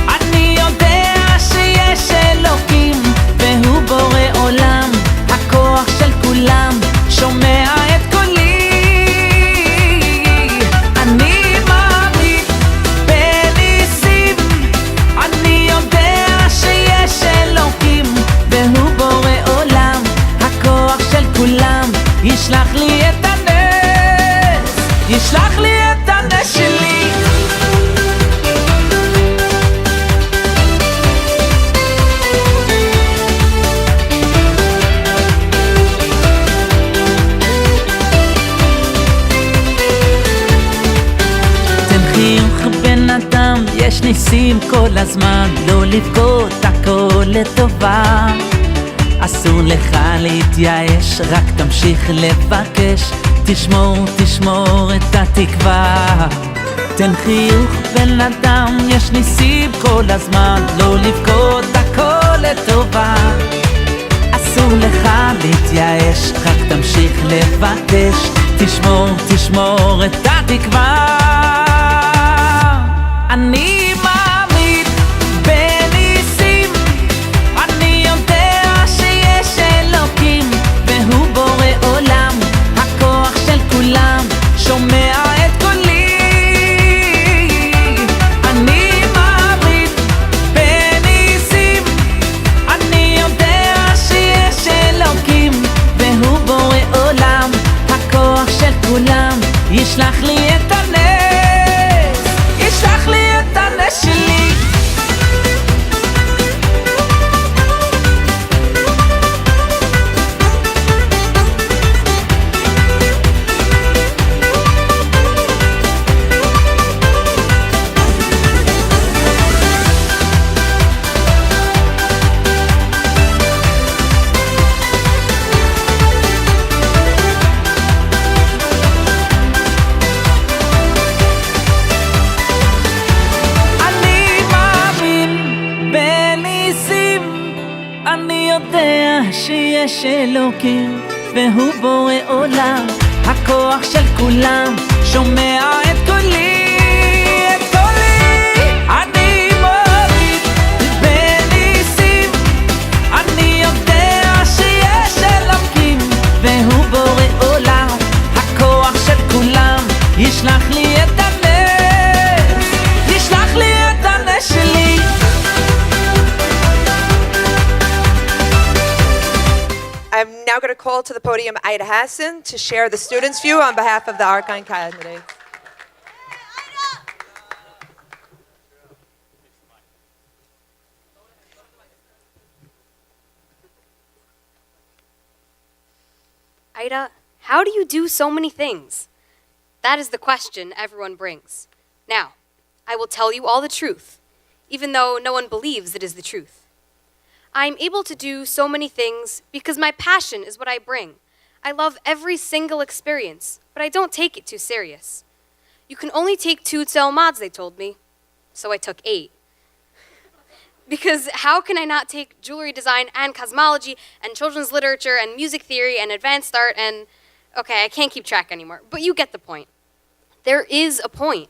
אני יודע שיש אלוקים, והוא בורא עולם, הכוח של כולם, שומע את קולי. אני מאמין בניסים, אני יודע שיש אלוקים, והוא בורא עולם, הכוח של כולם, ישלח לי את הנס, ישלח לי את הנס שלי. יש ניסים כל הזמן, לא לבכות, הכל לטובה. אסור לך להתייאש, רק תמשיך לבקש, תשמור את התקווה. תן חיוך בן אדם, יש ניסים כל הזמן, לא לבכות, הכל לטובה. אסור לך להתייאש, רק תמשיך לבקש, תשמור את התקווה. אני מאמין בניסים, אני יודע שיש אלוקים, והוא בורא עולם, הכוח של כולם, שומע את קולי. אני מאמין בניסים, אני יודע שיש אלוקים, והוא בורא עולם, הכוח של כולם, ישלח לי את הנס, ישלח לי את הנס שלי. אני יודע שיש אלוקים, והוא בורא עולם, הכוח של כולם, שומע את קולי, את קולי. אני מאמין בניסים, אני יודע שיש אלוקים, והוא בורא עולם, הכוח של כולם, ישלח לי את הנס, ישלח לי את הנס שלי. I'm now going to call to the podium Ida Hassan to share the students' view on behalf of the Archon candidates. Ida, how do you do so many things? That is the question everyone brings. Now, I will tell you all the truth, even though no one believes it is the truth. I am able to do so many things because my passion is what I bring. I love every single experience, but I don't take it too serious. You can only take 2 tzel mods, they told me, so I took 8. Because how can I not take jewelry design and cosmology and children's literature and music theory and advanced art and... Okay, I can't keep track anymore, but you get the point. There is a point.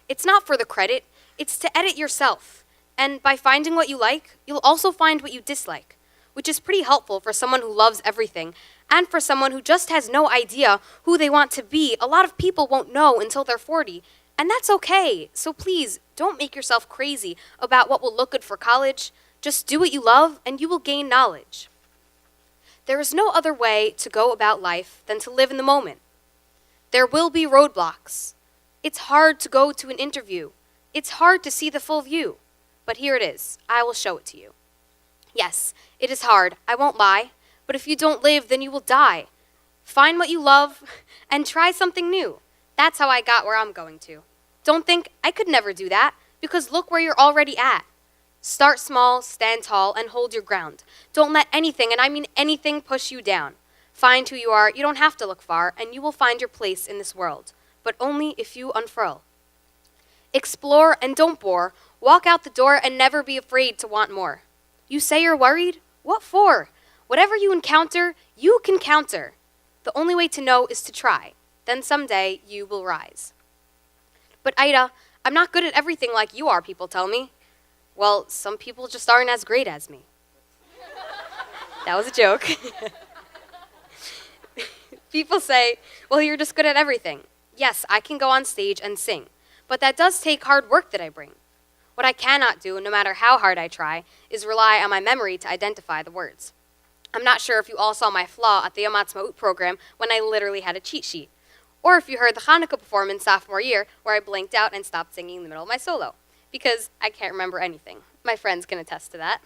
It's not for the credit, it's to edit yourself. And by finding what you like, you'll also find what you dislike, which is pretty helpful for someone who loves everything, and for someone who just has no idea who they want to be. A lot of people won't know until they're 40, and that's okay. So please, don't make yourself crazy about what will look good for college. Just do what you love, and you will gain knowledge. There is no other way to go about life than to live in the moment. There will be roadblocks. It's hard to go to an interview. It's hard to see the full view. But here it is. I will show it to you. Yes, it is hard, I won't lie, but if you don't live, then you will die. Find what you love and try something new. That's how I got where I'm going to. Don't think I could never do that, because look where you're already at. Start small, stand tall, and hold your ground. Don't let anything, and I mean anything, push you down. Find who you are. You don't have to look far, and you will find your place in this world, but only if you unfurl. Explore and don't bore. Walk out the door and never be afraid to want more. You say you're worried? What for? Whatever you encounter, you can counter. The only way to know is to try. Then someday you will rise. But Ida, I'm not good at everything like you are, people tell me. Well, some people just aren't as great as me. That was a joke. People say, well, you're just good at everything. Yes, I can go on stage and sing, but that does take hard work that I bring. What I cannot do, no matter how hard I try, is rely on my memory to identify the words. I'm not sure if you all saw my flaw at the Yom Ha'atzmaut program when I literally had a cheat sheet, or if you heard the Hanukkah performance sophomore year where I blinked out and stopped singing in the middle of my solo, because I can't remember anything. My friends can attest to that.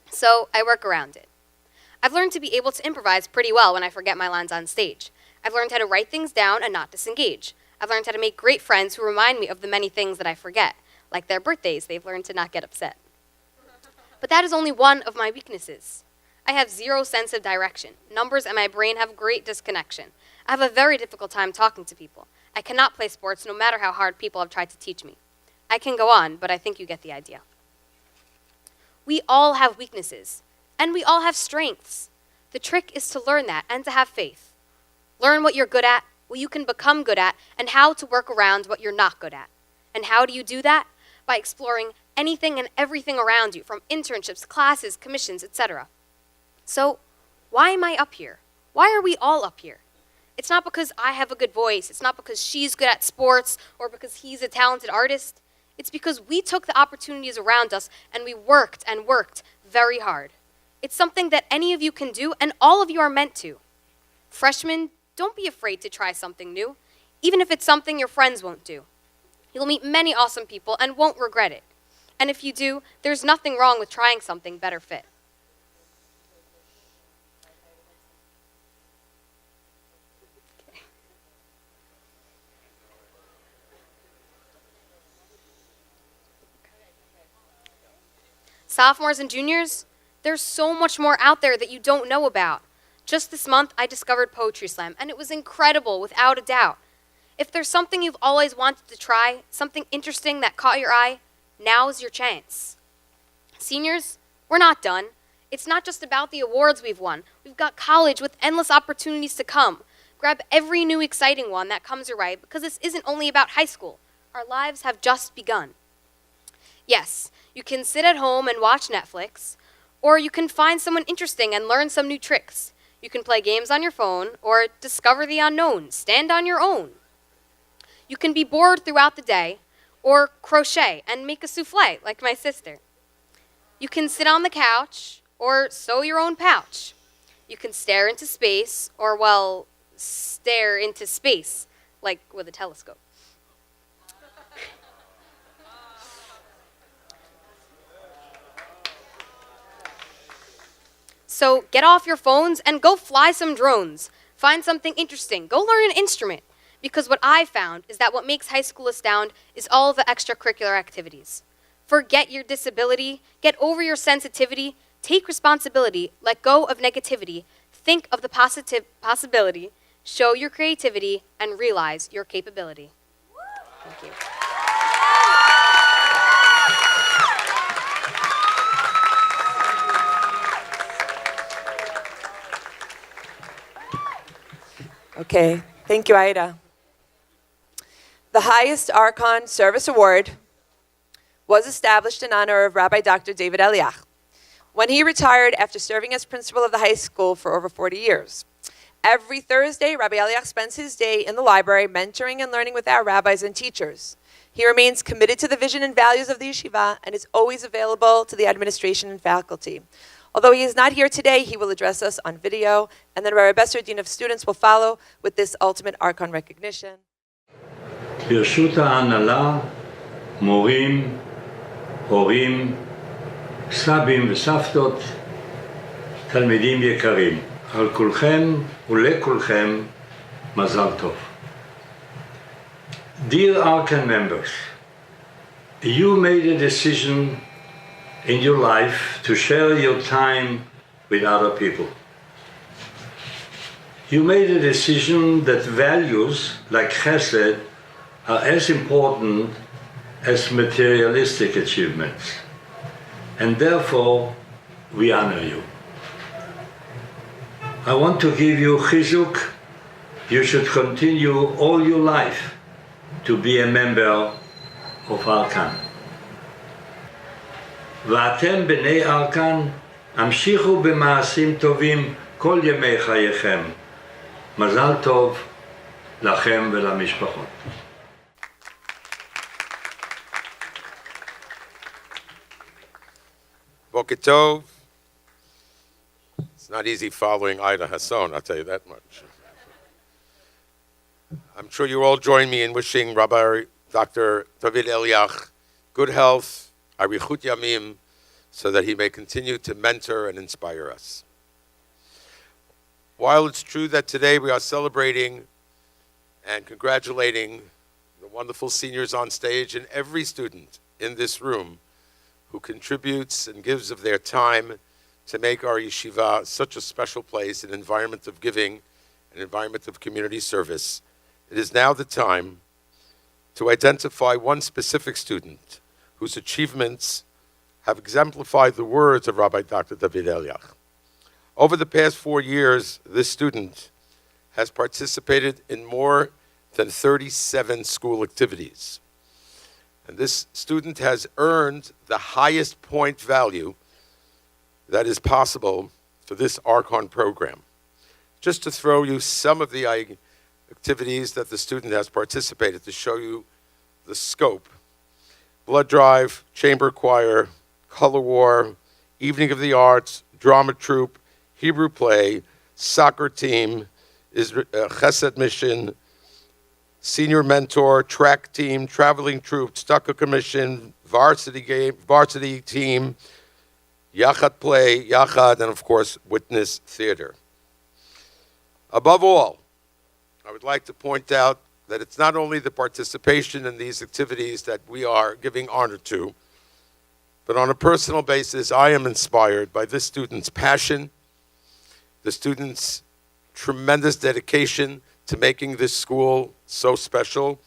So I work around it. I've learned to be able to improvise pretty well when I forget my lines on stage. I've learned how to write things down and not disengage. I've learned how to make great friends who remind me of the many things that I forget, Like their birthdays, they've learned to not get upset. But that is only one of my weaknesses. I have zero sense of direction. Numbers and my brain have great disconnection. I have a very difficult time talking to people. I cannot play sports no matter how hard people have tried to teach me. I can go on, but I think you get the idea. We all have weaknesses, and we all have strengths. The trick is to learn that and to have faith. Learn what you're good at, what you can become good at, and how to work around what you're not good at. And how do you do that? By exploring anything and everything around you, from internships, classes, commissions, etc. So, why am I up here? Why are we all up here? It's not because I have a good voice. It's not because she's good at sports or because he's a talented artist. It's because we took the opportunities around us and we worked and worked very hard. It's something that any of you can do and all of you are meant to. Freshmen, don't be afraid to try something new, even if it's something your friends won't do. You'll meet many awesome people and won't regret it. And if you do, there's nothing wrong with trying something better fit. Sophomores and juniors, there's so much more out there that you don't know about. Just this month, I discovered Poetry Slam, and it was incredible, without a doubt. If there's something you've always wanted to try, something interesting that caught your eye, now's your chance. Seniors, we're not done. It's not just about the awards we've won. We've got college with endless opportunities to come. Grab every new exciting one that comes your way, because this isn't only about high school. Our lives have just begun. Yes, you can sit at home and watch Netflix, or you can find someone interesting and learn some new tricks. You can play games on your phone, or discover the unknown, stand on your own. You can be bored throughout the day, or crochet and make a souffle like my sister. You can sit on the couch, or sew your own pouch. You can stare into space, or, well, stare into space, like with a telescope. So get off your phones and go fly some drones. Find something interesting. Go learn an instrument. Because what I found is that what makes high school astound is all of the extracurricular activities. Forget your disability. Get over your sensitivity. Take responsibility. Let go of negativity. Think of the possibility. Show your creativity and realize your capability. Thank you. Okay, thank you, Aida. The highest Archon Service Award was established in honor of Rabbi Dr. David Eliach when he retired after serving as principal of the high school for over 40 years. Every Thursday, Rabbi Eliach spends his day in the library mentoring and learning with our rabbis and teachers. He remains committed to the vision and values of the yeshiva and is always available to the administration and faculty. Although he is not here today, he will address us on video, and then Rabbi Besser, Dean of Students, will follow with this ultimate Archon recognition. ברשות ההנהלה, מורים, הורים, סבים וסבתות, תלמידים יקרים, על כולכם ולכולכם מזל טוב. Dear Archon members, you made a decision in your life to share your time with other people. You made a decision that values like chesed are as important as materialistic achievements, and therefore we honor you. I want to give you chizuk. You should continue all your life to be a member of Archon. ואתם בני ארכן, המשיכו במעשים טובים כל ימי חייכם. מזל טוב לכם ולמשפחות. Boker Tov. It's not easy following Ida Hasson, I'll tell you that much. I'm sure you all join me in wishing Rabbi Dr. David Eliach good health, arichut yamim, so that he may continue to mentor and inspire us. While it's true that today we are celebrating and congratulating the wonderful seniors on stage and every student in this room who contributes and gives of their time to make our yeshiva such a special place, an environment of giving, an environment of community service. It is now the time to identify one specific student whose achievements have exemplified the words of Rabbi Dr. David Eliach. Over the past 4 years, this student has participated in more than 37 school activities. And this student has earned the highest point value that is possible for this Archon program. Just to throw you some of the activities that the student has participated to show you the scope: blood drive, chamber choir, color war, evening of the arts, drama troupe, Hebrew play, soccer team, Chesed mission, senior mentor, track team, traveling troupe, Stucco commission, varsity team, Yachad play, Yachad, and of course, witness theater. Above all, I would like to point out that it's not only the participation in these activities that we are giving honor to, but on a personal basis, I am inspired by this student's passion, the student's tremendous dedication to making this school so special,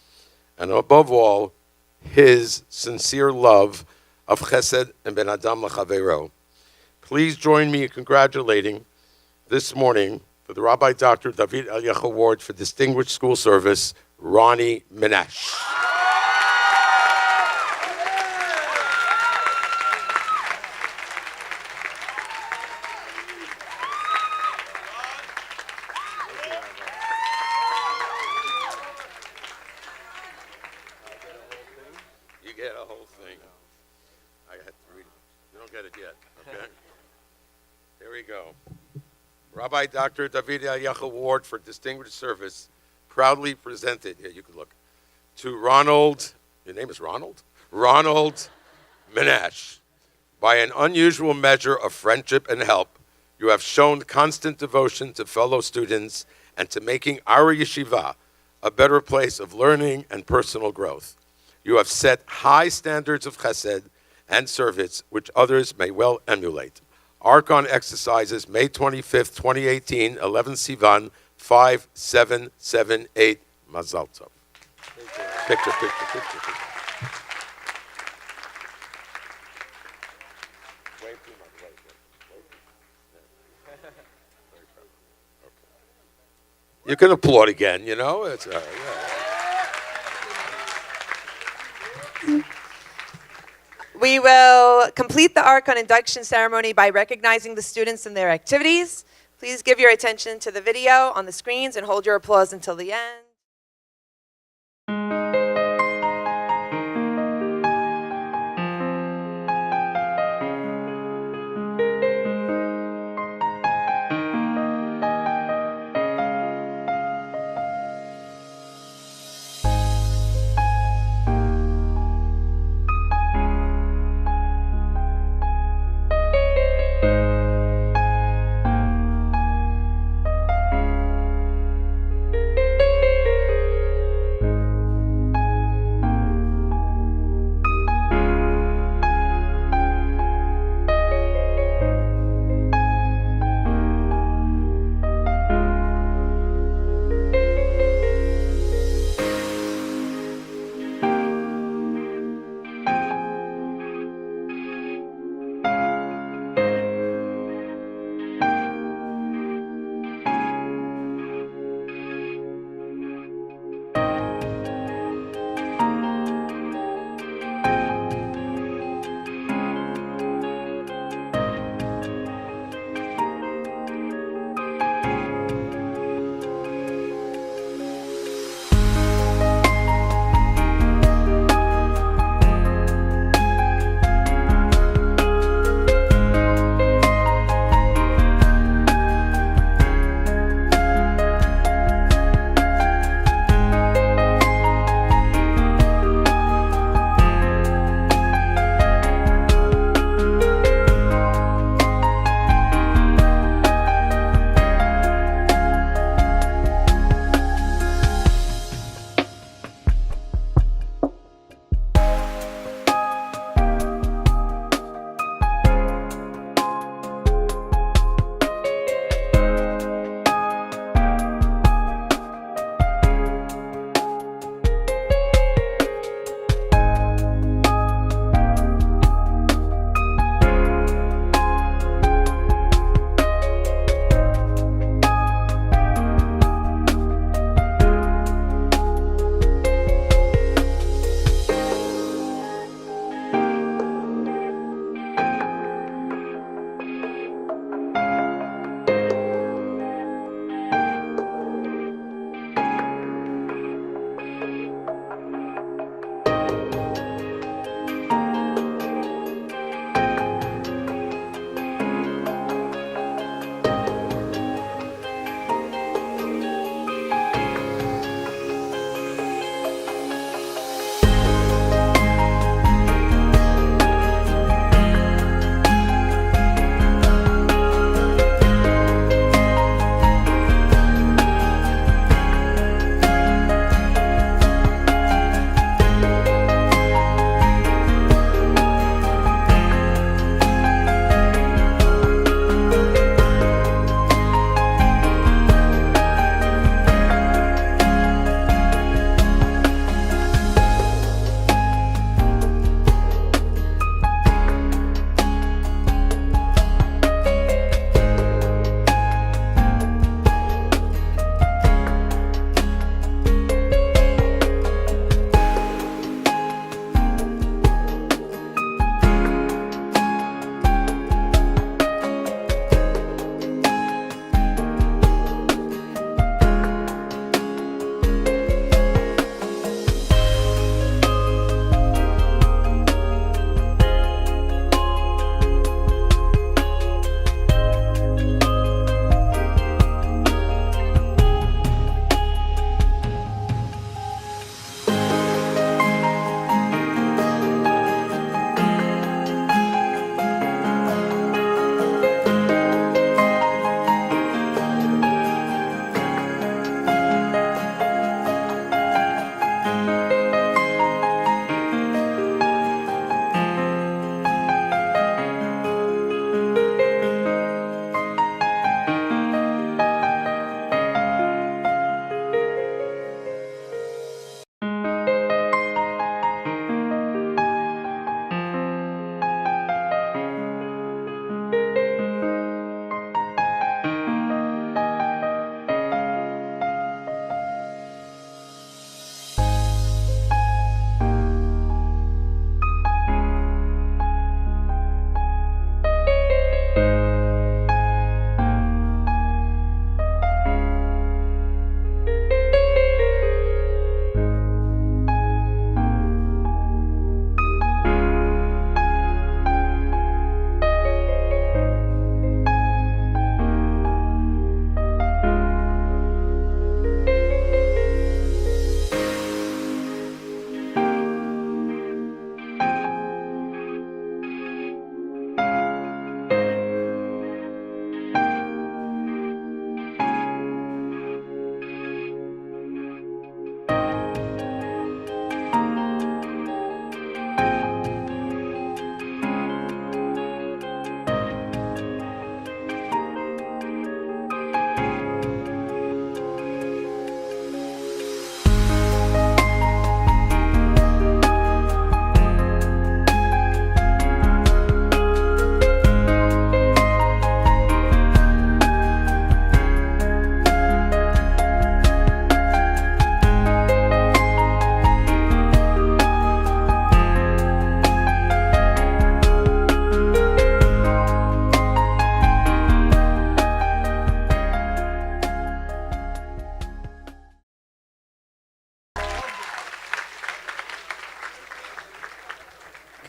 and above all, his sincere love of Chesed and Ben Adam L'Chaveiro. Please join me in congratulating this morning for the Rabbi Dr. David Eliach Award for Distinguished School Service, Ronnie Minash. You get a whole thing. I had to read it. You don't get it yet, okay? Here we go. Rabbi Dr. David Eliach Award for Distinguished Service, proudly presented, here you can look, to Ronald, your name is Ronald? Ronald Minash. By an unusual measure of friendship and help, you have shown constant devotion to fellow students and to making our yeshiva a better place of learning and personal growth. You have set high standards of chesed and service, which others may well emulate. Archon exercises May 25th, 2018, 11 Sivan, 5778. Mazal tov. Picture. You can applaud again, you know? It's, yeah. We will complete the Archon induction ceremony by recognizing the students and their activities. Please give your attention to the video on the screens and hold your applause until the end.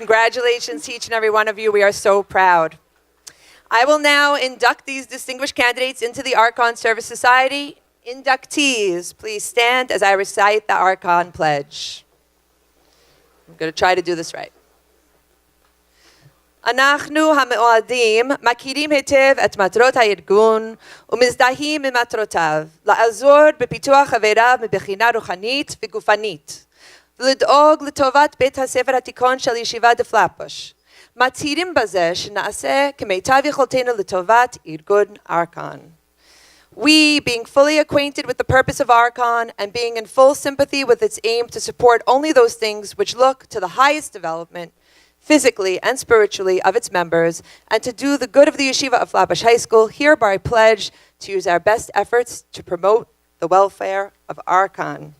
Congratulations to each and every one of you. We are so proud. I will now induct these distinguished candidates into the Archon Service Society. Inductees, please stand as I recite the Archon Pledge. I'm going to try to do this right. אנחנו המאוהדים מכירים היטב את מטרות הארגון ומזדהים עם מטרותיו, לעזור בפיתוח חבריו מבחינה רוחנית וגופנית, ולדאוג לטובת בית הספר התיכון של ישיבה דה פלאפוש. מצהירים בזה שנעשה כמיטב יכולתנו לטובת ארגון ארכון. We, being fully acquainted with the purpose of Archon and being in full sympathy with its aim to support only those things which look to the highest development, physically and spiritually, of its members, and to do the good of the Yeshiva of Flatbush High School, hereby pledge to use our best efforts to promote the welfare of Archon.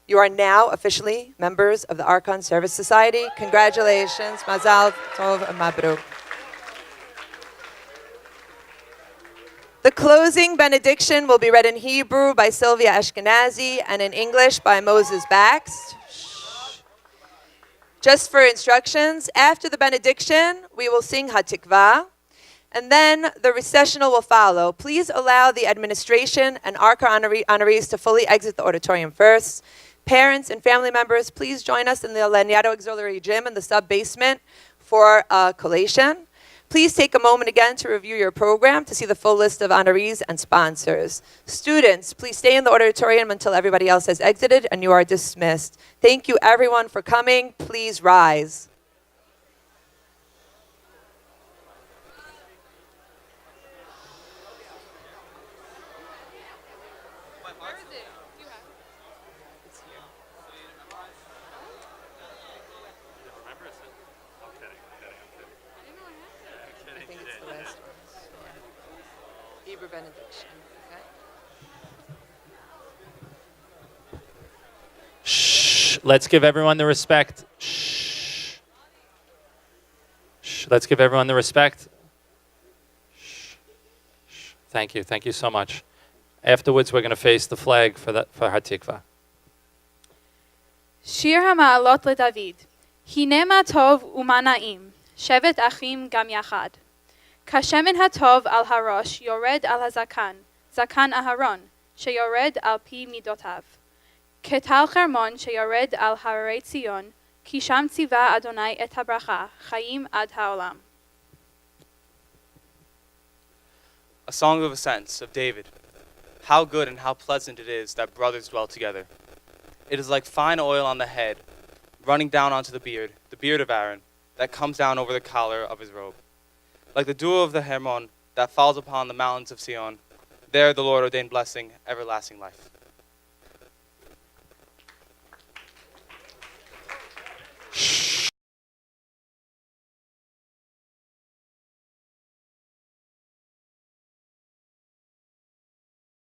You are now officially members of the Archon Service Society. Congratulations, Mazal Tov and Mabruk. The closing benediction will be read in Hebrew by Sylvia Ashkenazi and in English by Moses Baxt. Just for instructions, after the benediction, we will sing Hatikvah, and then the recessional will follow. Please allow the administration and Archon honorees to fully exit the auditorium first. Parents and family members, please join us in the Laniado Auxiliary Gym in the sub-basement for a collation. Please take a moment again to review your program to see the full list of honorees and sponsors. Students, please stay in the auditorium until everybody else has exited and you are dismissed. Thank you everyone for coming. Please rise. Hebrew benediction. Okay? Shh. Let's give everyone the respect. Shh. Shh. Let's give everyone the respect. Shh. Shh. Thank you. Thank you so much. Afterwards, we're going to face the flag for Hatikvah. שיר המעלות לדוד. הנה מה טוב ומה נעים, שבת אחים גם יחד. כשמן הטוב על הראש יורד על הזקן, זקן אהרון, שיורד על פי מידותיו. כטל חרמון שיורד על הרי ציון, כי שם ציווה אדוני את הברכה, חיים עד העולם. A song of ascents of David. How good and how pleasant it is that brothers dwell together. It is like fine oil on the head, running down onto the beard of Aaron, that comes down over the collar of his robe. Like the dew of the Hermon that falls upon the mountains of Sion, there the Lord ordained blessing, everlasting life.